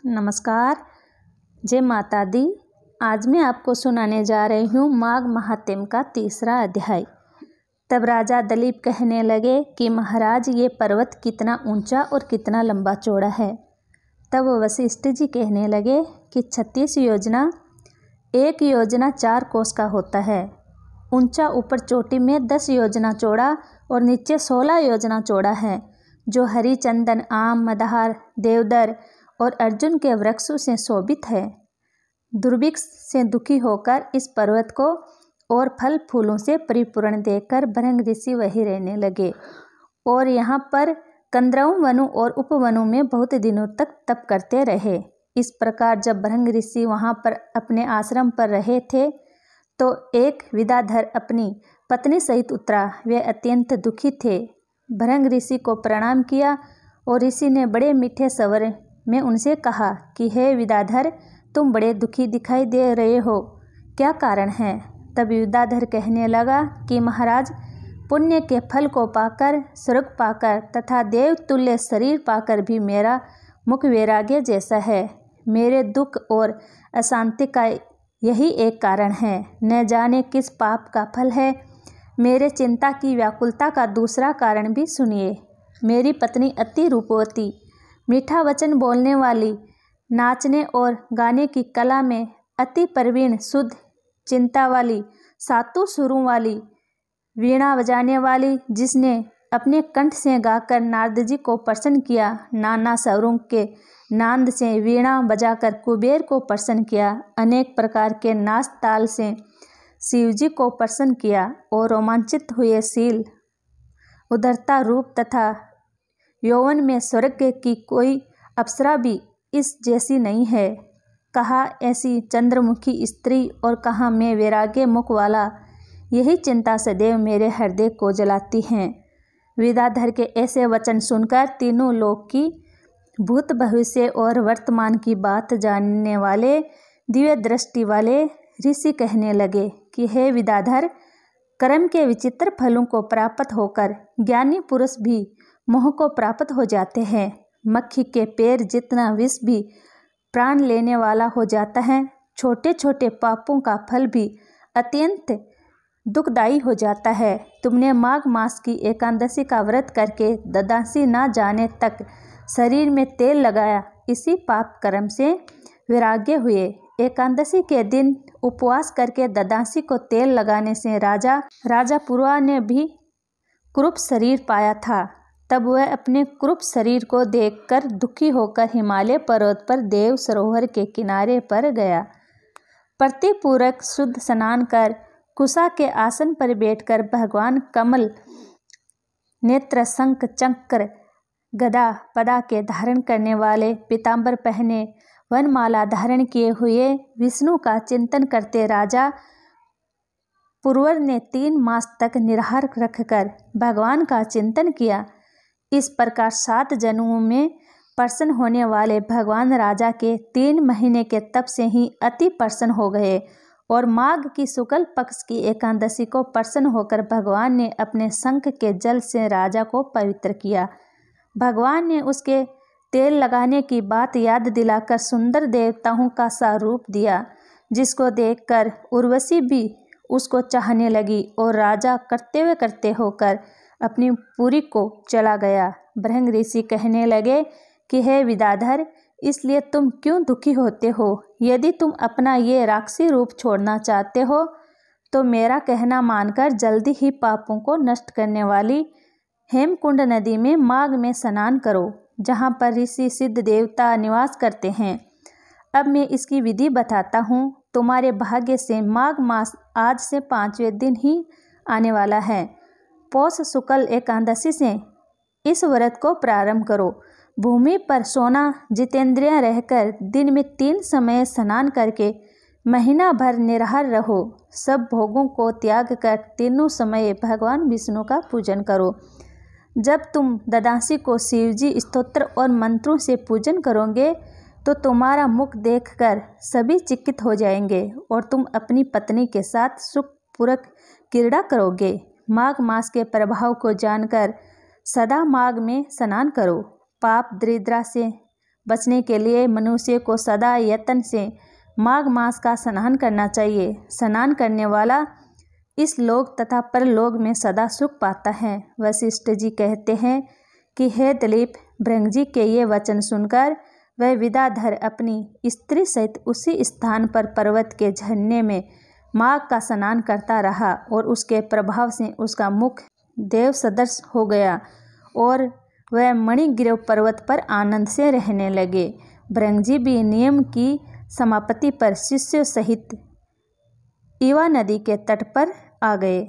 नमस्कार, जय माता दी। आज मैं आपको सुनाने जा रही हूँ माघ महात्म्य का 3रा अध्याय। तब राजा दलीप कहने लगे कि महाराज, ये पर्वत कितना ऊंचा और कितना लंबा चौड़ा है। तब वशिष्ठ जी कहने लगे कि 36 योजना, एक योजना 4 कोस का होता है। ऊंचा ऊपर चोटी में 10 योजना चौड़ा और नीचे 16 योजना चौड़ा है, जो हरी चंदन, आम, मदार, देवदर और अर्जुन के वृक्षों से शोभित है। दुर्भिक्ष से दुखी होकर इस पर्वत को और फल फूलों से परिपूर्ण देखकर भृंग ऋषि वहीं रहने लगे और यहाँ पर कंदरऊ वनों और उपवनों में बहुत दिनों तक तप करते रहे। इस प्रकार जब भृंग ऋषि वहाँ पर अपने आश्रम पर रहे थे तो एक विद्याधर अपनी पत्नी सहित उतरा। वे अत्यंत दुखी थे। भृंग ऋषि को प्रणाम किया और ऋषि ने बड़े मीठे स्वर में उनसे कहा कि हे विद्याधर, तुम बड़े दुखी दिखाई दे रहे हो, क्या कारण है? तब विद्याधर कहने लगा कि महाराज, पुण्य के फल को पाकर, स्वर्ग पाकर तथा देव तुल्य शरीर पाकर भी मेरा मुख वैराग्य जैसा है। मेरे दुख और अशांति का यही एक कारण है, न जाने किस पाप का फल है। मेरे चिंता की व्याकुलता का दूसरा कारण भी सुनिए। मेरी पत्नी अति रूपवती, मीठा वचन बोलने वाली, नाचने और गाने की कला में अति प्रवीण, शुद्ध चिंता वाली, 7 सुरों वाली, वीणा बजाने वाली, जिसने अपने कंठ से गाकर नारद जी को प्रसन्न किया, नाना स्वरों के नाद से वीणा बजाकर कुबेर को प्रसन्न किया, अनेक प्रकार के नाच ताल से शिव जी को प्रसन्न किया और रोमांचित हुए शील, उदारता, रूप तथा यौवन में स्वर्ग की कोई अप्सरा भी इस जैसी नहीं है। कहा ऐसी चंद्रमुखी स्त्री और कहा मैं वैराग्य मुख वाला, यही चिंता सदैव मेरे हृदय को जलाती हैं। विद्याधर के ऐसे वचन सुनकर तीनों लोक की भूत, भविष्य और वर्तमान की बात जानने वाले दिव्य दृष्टि वाले ऋषि कहने लगे कि हे विद्याधर, कर्म के विचित्र फलों को प्राप्त होकर ज्ञानी पुरुष भी मोह को प्राप्त हो जाते हैं। मक्खी के पैर जितना विष भी प्राण लेने वाला हो जाता है। छोटे छोटे पापों का फल भी अत्यंत दुखदायी हो जाता है। तुमने माघ मास की एकादशी का व्रत करके ददासी ना जाने तक शरीर में तेल लगाया, इसी पाप कर्म से वैराग्य हुए। एकादशी के दिन उपवास करके ददासी को तेल लगाने से राजा पूर्वा ने भी कुरूप शरीर पाया था। तब वह अपने कुरूप शरीर को देखकर दुखी होकर हिमालय पर्वत पर देव सरोवर के किनारे पर गया। प्रतिपूरक शुद्ध स्नान कर कुशा के आसन पर बैठकर भगवान कमल नेत्र, शंख, चक्र, गदा, पदा के धारण करने वाले, पीतांबर पहने, वनमाला धारण किए हुए विष्णु का चिंतन करते राजा पुरवर ने 3 मास तक निराहार रखकर भगवान का चिंतन किया। इस प्रकार 7 जन्मों में प्रसन्न होने वाले भगवान राजा के 3 महीने के तप से ही अति प्रसन्न हो गए और माघ की शुक्ल पक्ष की एकादशी को प्रसन्न होकर भगवान ने अपने शंख के जल से राजा को पवित्र किया। भगवान ने उसके तेल लगाने की बात याद दिलाकर सुंदर देवताओं का सा रूप दिया, जिसको देखकर उर्वशी भी उसको चाहने लगी और राजा कर्तव्य करते होकर अपनी पुरी को चला गया। भृंग ऋषि कहने लगे कि हे विद्याधर, इसलिए तुम क्यों दुखी होते हो? यदि तुम अपना ये राक्षसी रूप छोड़ना चाहते हो तो मेरा कहना मानकर जल्दी ही पापों को नष्ट करने वाली हेमकुंड नदी में माघ में स्नान करो, जहाँ पर ऋषि सिद्ध देवता निवास करते हैं। अब मैं इसकी विधि बताता हूँ। तुम्हारे भाग्य से माघ मास आज से 5वें दिन ही आने वाला है। पौष शुक्ल एकादशी से इस व्रत को प्रारंभ करो। भूमि पर सोना जितेंद्रिय रहकर दिन में 3 समय स्नान करके महीना भर निराहार रहो। सब भोगों को त्याग कर तीनों समय भगवान विष्णु का पूजन करो। जब तुम ददासी को शिवजी स्तोत्र और मंत्रों से पूजन करोगे तो तुम्हारा मुख देखकर सभी चकित हो जाएंगे और तुम अपनी पत्नी के साथ सुखपूर्वक क्रीड़ा करोगे। माघ मास के प्रभाव को जानकर सदा माघ में स्नान करो। पाप दरिद्रा से बचने के लिए मनुष्य को सदा यत्न से माघ मास का स्नान करना चाहिए। स्नान करने वाला इस लोक तथा परलोक में सदा सुख पाता है। वशिष्ठ जी कहते हैं कि हे दिलीप, भृंग जी के ये वचन सुनकर वह विद्याधर अपनी स्त्री सहित उसी स्थान पर पर्वत के झरने में माघ का स्नान करता रहा और उसके प्रभाव से उसका मुख देव सदृश हो गया और वह मणिगिरि पर्वत पर आनंद से रहने लगे। भृंग जी भी नियम की समाप्ति पर शिष्यों सहित ईवा नदी के तट पर आ गए।